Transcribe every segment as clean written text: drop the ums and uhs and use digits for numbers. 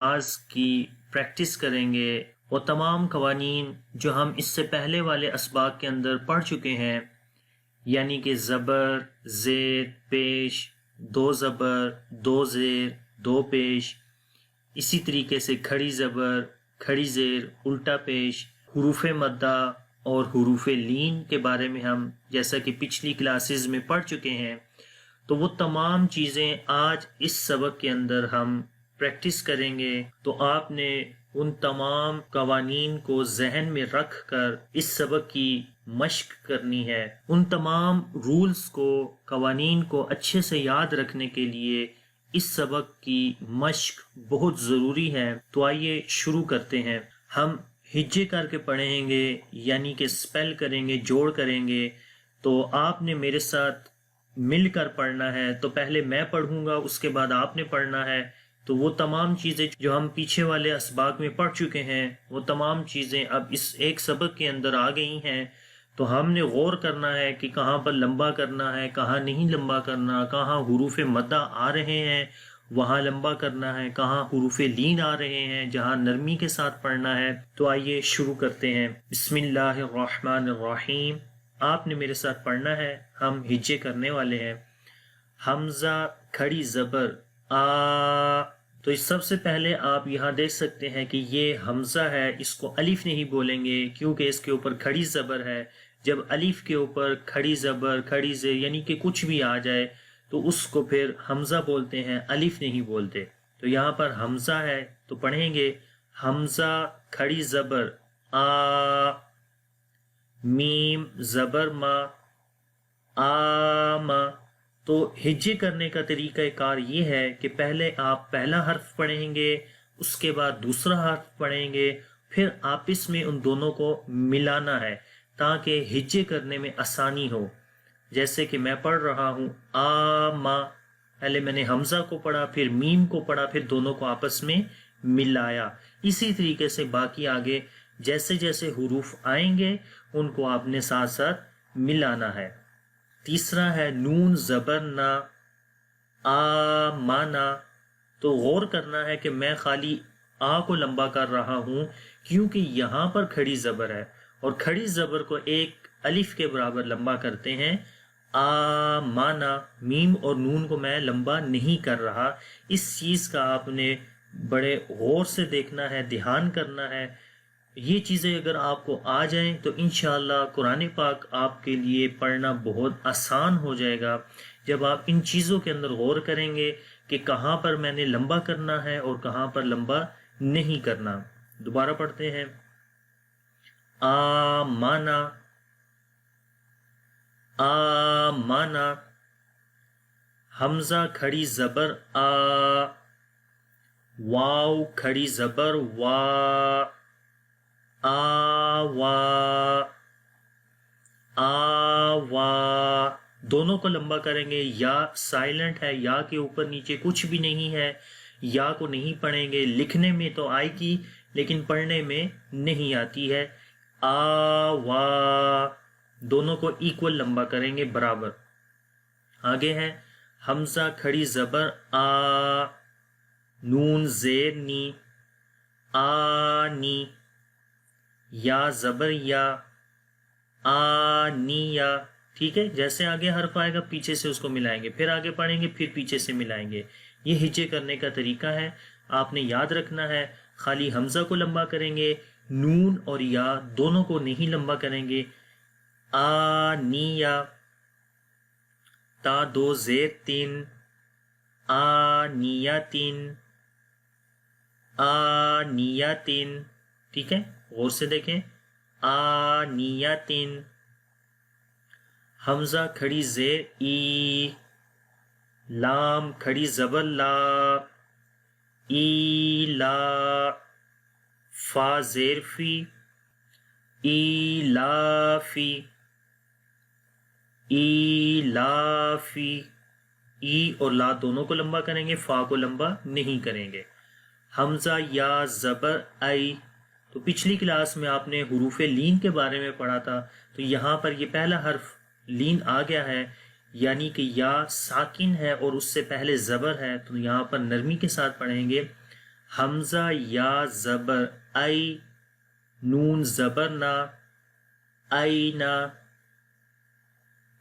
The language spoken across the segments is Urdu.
آواز کی پریکٹس کریں گے، وہ تمام قوانین جو ہم اس سے پہلے والے اسباق کے اندر پڑھ چکے ہیں، یعنی کہ زبر، زیر، پیش، دو زبر، دو زیر، دو پیش، اسی طریقے سے کھڑی زبر، کھڑی زیر، الٹا پیش، حروف مدہ اور حروف لین کے بارے میں ہم جیسا کہ پچھلی کلاسز میں پڑھ چکے ہیں، تو وہ تمام چیزیں آج اس سبق کے اندر ہم پریکٹس کریں گے۔ تو آپ نے ان تمام قوانین کو ذہن میں رکھ کر اس سبق کی مشق کرنی ہے۔ ان تمام رولز کو، قوانین کو اچھے سے یاد رکھنے کے لیے اس سبق کی مشق بہت ضروری ہے۔ تو آئیے شروع کرتے ہیں۔ ہم ہجے کر کے پڑھیں گے، یعنی کہ سپیل کریں گے، جوڑ کریں گے۔ تو آپ نے میرے ساتھ مل کر پڑھنا ہے۔ تو پہلے میں پڑھوں گا، اس کے بعد آپ نے پڑھنا ہے۔ تو وہ تمام چیزیں جو ہم پیچھے والے اسباق میں پڑھ چکے ہیں، وہ تمام چیزیں اب اس ایک سبق کے اندر آ گئی ہیں۔ تو ہم نے غور کرنا ہے کہ کہاں پر لمبا کرنا ہے، کہاں نہیں لمبا کرنا، کہاں حروف مدہ آ رہے ہیں وہاں لمبا کرنا ہے، کہاں حروف لین آ رہے ہیں جہاں نرمی کے ساتھ پڑھنا ہے۔ تو آئیے شروع کرتے ہیں۔ بسم اللہ الرحمن الرحیم۔ آپ نے میرے ساتھ پڑھنا ہے، ہم ہجے کرنے والے ہیں۔ حمزہ کھڑی زبر آ۔ تو اس سب سے پہلے آپ یہاں دیکھ سکتے ہیں کہ یہ حمزہ ہے، اس کو الف نہیں بولیں گے کیونکہ اس کے اوپر کھڑی زبر ہے۔ جب الف کے اوپر کھڑی زبر، کھڑی زیر یعنی کہ کچھ بھی آ جائے تو اس کو پھر حمزہ بولتے ہیں، الف نہیں بولتے۔ تو یہاں پر حمزہ ہے تو پڑھیں گے حمزہ کھڑی زبر آ، میم زبر ما، آما۔ تو ہجے کرنے کا طریقہ کار یہ ہے کہ پہلے آپ پہلا حرف پڑھیں گے، اس کے بعد دوسرا حرف پڑھیں گے، پھر آپس میں ان دونوں کو ملانا ہے تاکہ ہجے کرنے میں آسانی ہو۔ جیسے کہ میں پڑھ رہا ہوں آما، پہلے میں نے حمزہ کو پڑھا، پھر میم کو پڑھا، پھر دونوں کو آپس میں ملایا۔ اسی طریقے سے باقی آگے جیسے جیسے حروف آئیں گے ان کو آپ نے ساتھ ساتھ ملانا ہے۔ تیسرا ہے نون زبر نا، آ مانا۔ تو غور کرنا ہے کہ میں خالی آ کو لمبا کر رہا ہوں کیونکہ یہاں پر کھڑی زبر ہے اور کھڑی زبر کو ایک الف کے برابر لمبا کرتے ہیں۔ آ مانا، میم اور نون کو میں لمبا نہیں کر رہا۔ اس چیز کا آپ نے بڑے غور سے دیکھنا ہے، دھیان کرنا ہے۔ یہ چیزیں اگر آپ کو آ جائیں تو انشاءاللہ قرآن پاک آپ کے لیے پڑھنا بہت آسان ہو جائے گا۔ جب آپ ان چیزوں کے اندر غور کریں گے کہ کہاں پر میں نے لمبا کرنا ہے اور کہاں پر لمبا نہیں کرنا۔ دوبارہ پڑھتے ہیں آ مانا، آ مانا۔ حمزہ کھڑی زبر آ، واو کھڑی زبر وا، آوا، آوا۔ دونوں کو لمبا کریں گے۔ یا سائلنٹ ہے، یا کے اوپر نیچے کچھ بھی نہیں ہے، یا کو نہیں پڑھیں گے۔ لکھنے میں تو آئے گی لیکن پڑھنے میں نہیں آتی ہے۔ آوا، دونوں کو ایکول لمبا کریں گے، برابر۔ آگے ہے حمزہ کھڑی زبر آ، نون زیر نی، آنی، یا زبر یا، آنیا۔ ٹھیک ہے، جیسے آگے حرف آئے گا پیچھے سے اس کو ملائیں گے، پھر آگے پڑھیں گے، پھر پیچھے سے ملائیں گے۔ یہ ہجے کرنے کا طریقہ ہے، آپ نے یاد رکھنا ہے۔ خالی حمزہ کو لمبا کریں گے، نون اور یا دونوں کو نہیں لمبا کریں گے۔ آنیا، تا دو زیر تین، آنیاتین، آنیاتین۔ ٹھیک ہے، غور سے دیکھیں، آنیاتین۔ حمزہ کھڑی زیر ای، لام کھڑی زبر لا، ای لا، فا زیر فی، ای لا فی، ای لا فی۔ ای اور لا دونوں کو لمبا کریں گے، فا کو لمبا نہیں کریں گے۔ حمزہ یا زبر ای۔ تو پچھلی کلاس میں آپ نے حروف لین کے بارے میں پڑھا تھا، تو یہاں پر یہ پہلا حرف لین آ گیا ہے، یعنی کہ یا ساکن ہے اور اس سے پہلے زبر ہے، تو یہاں پر نرمی کے ساتھ پڑھیں گے حمزہ یا زبر ای، نون زبر نا، اینا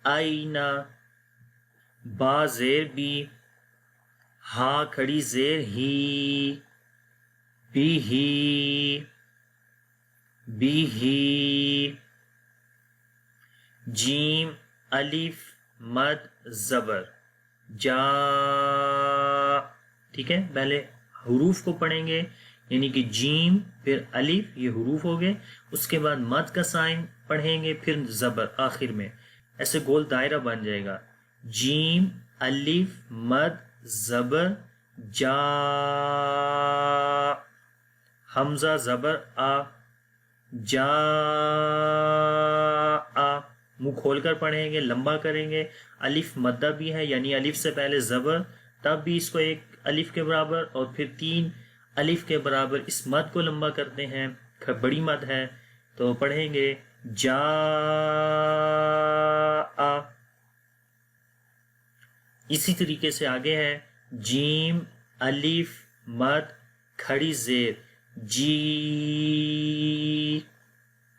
اینا، با زیر بی، ہا کھڑی زیر ہی، بی ہی بی ہی، جیم الف مد زبر جا، ٹھیک ہے، پہلے حروف کو پڑھیں گے، یعنی کہ جیم پھر الف، یہ حروف ہو گئے، اس کے بعد مد کا سائن پڑھیں گے، پھر زبر آخر میں، ایسے گول دائرہ بن جائے گا، جیم الف مد زبر جا، حمزہ زبر آ، جا آ، منہ کھول کر پڑھیں گے، لمبا کریں گے، الف مدہ بھی ہے، یعنی الف سے پہلے زبر، تب بھی اس کو ایک الف کے برابر اور پھر 3 الف کے برابر اس مد کو لمبا کرتے ہیں، بڑی مد ہے، تو پڑھیں گے جا آ۔ اسی طریقے سے آگے ہے جیم الف مد کھڑی زیر جی،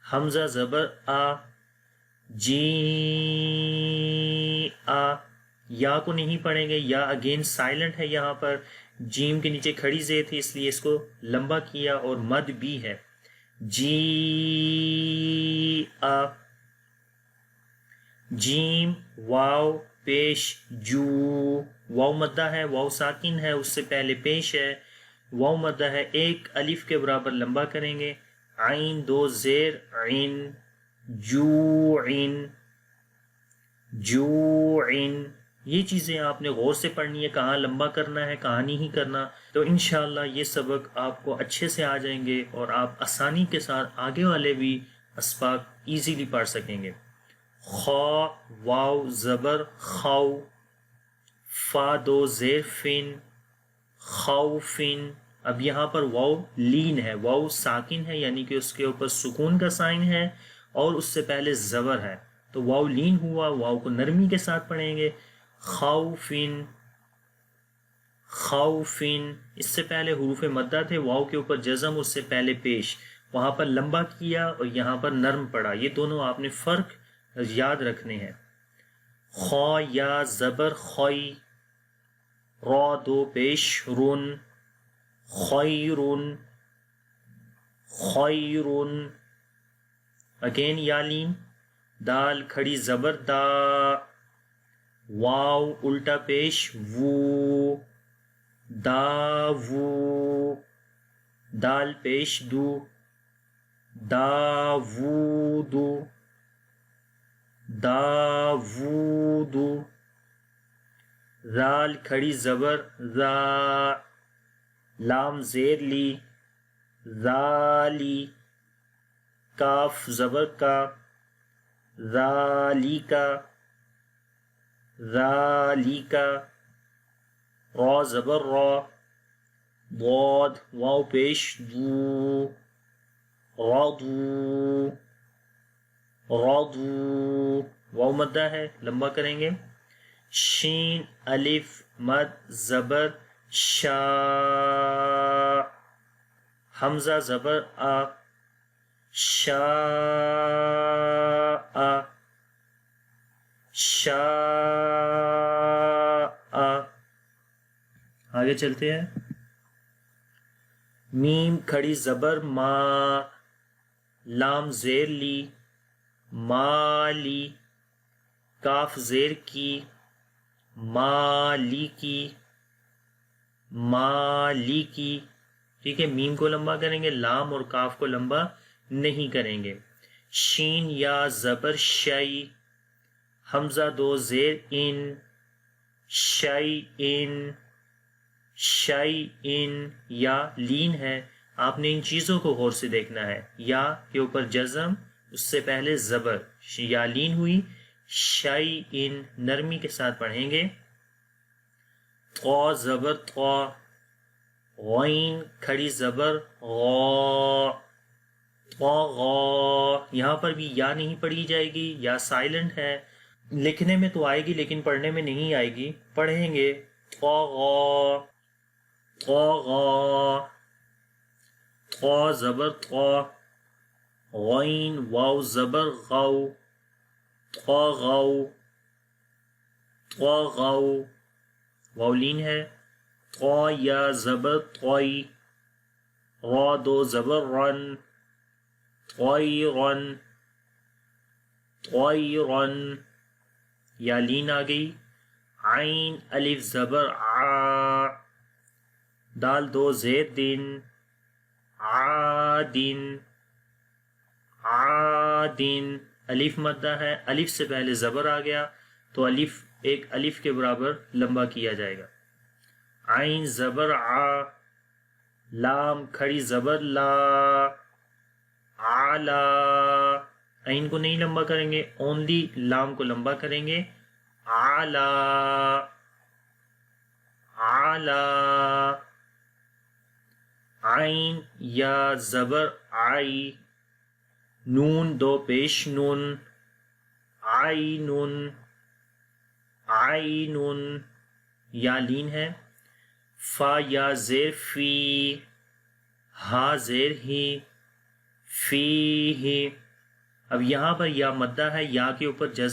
حمزہ زبر آ، جی آ، یا کو نہیں پڑھیں گے، یا اگین سائلنٹ ہے، یہاں پر جیم کے نیچے کھڑی زیر تھی اس لیے اس کو لمبا کیا، اور مد بھی ہے جی آ، جیم واو پیش جو، واو مدہ ہے، واو ساکن ہے، اس سے پہلے پیش ہے، واو مدہ ہے، ایک الف کے برابر لمبا کریں گے، عین 2 زیر عین، جوعین جوعین، یہ چیزیں آپ نے غور سے پڑھنی ہے، کہاں لمبا کرنا ہے کہاں نہیں کرنا، تو انشاءاللہ یہ سبق آپ کو اچھے سے آ جائیں گے اور آپ آسانی کے ساتھ آگے والے بھی اسباق ایزیلی پڑھ سکیں گے۔ خا واو زبر خاؤ، فا 2 زیر فن، خوفن، اب یہاں پر واو لین ہے، واو ساکن ہے، یعنی کہ اس کے اوپر سکون کا سائن ہے اور اس سے پہلے زبر ہے، تو واو لین ہوا، واو کو نرمی کے ساتھ پڑھیں گے، خوفن خوفن، اس سے پہلے حروف مدہ تھے، واو کے اوپر جزم، اس سے پہلے پیش، وہاں پر لمبا کیا اور یہاں پر نرم پڑا، یہ دونوں آپ نے فرق یاد رکھنے ہیں۔ خا یا زبر خوئی، را 2 پیش رن، خیرن خیرن، اگین یالین، دال کھڑی زبر دا، واو الٹا پیش وو، دا وو، دال پیش دو، دا وو دو، دا وو دو، زال کھڑی زبر زا، لام زیر لی، زالی، کاف زبر کا، ذالیکا ذالیکا، را زبر را، ضاد واو پیش دو، رضو رضو، واو مدہ ہے، لمبا کریں گے، شین الف مد زبر شا، حمزہ زبر آ، شا آ شا آ، آگے چلتے ہیں، میم کھڑی زبر ما، لام زیر لی، مالی، کاف زیر کی، مالی کی مالی کی، ٹھیک ہے، میم کو لمبا کریں گے، لام اور کاف کو لمبا نہیں کریں گے، شین یا زبر شئی، حمزہ 2 زیر ان، شئی ان شئی ان، یا لین ہے، آپ نے ان چیزوں کو غور سے دیکھنا ہے، یا کے اوپر جزم، اس سے پہلے زبر، یا لین ہوئی، شئی ان، نرمی کے ساتھ پڑھیں گے، طا زبر طا، غین کھڑی زبر غا، طغا، یہاں پر بھی یا نہیں پڑھی جائے گی، یا سائلنٹ ہے، لکھنے میں تو آئے گی لیکن پڑھنے میں نہیں آئے گی، پڑھیں گے طغا طغا، طا زبر طا، غین واو زبر غو، طغوا، طغوا، واولین ہے، طا یا زبر طوی، را دو زبر رن، طیرن، طیرن، یا لین آ گئی، عین الف زبر عا، دال دو زیر دن، عادن، عادن، الف مدہ ہے، الف سے پہلے زبر آ گیا تو الف ایک الف کے برابر لمبا کیا جائے گا، عین زبر عا، لام کھڑی زبر لا، علا، عین کو نہیں لمبا کریں گے، اونلی لام کو لمبا کریں گے، علا، علا، عین یا زبر آئی، نون دو پیش نون، عینن، عینن، یا لین ہے، فا یا زیر فی، ہا زیر ہی، فی ہی، اب یہاں پر یا مدہ ہے، یا کے اوپر جزم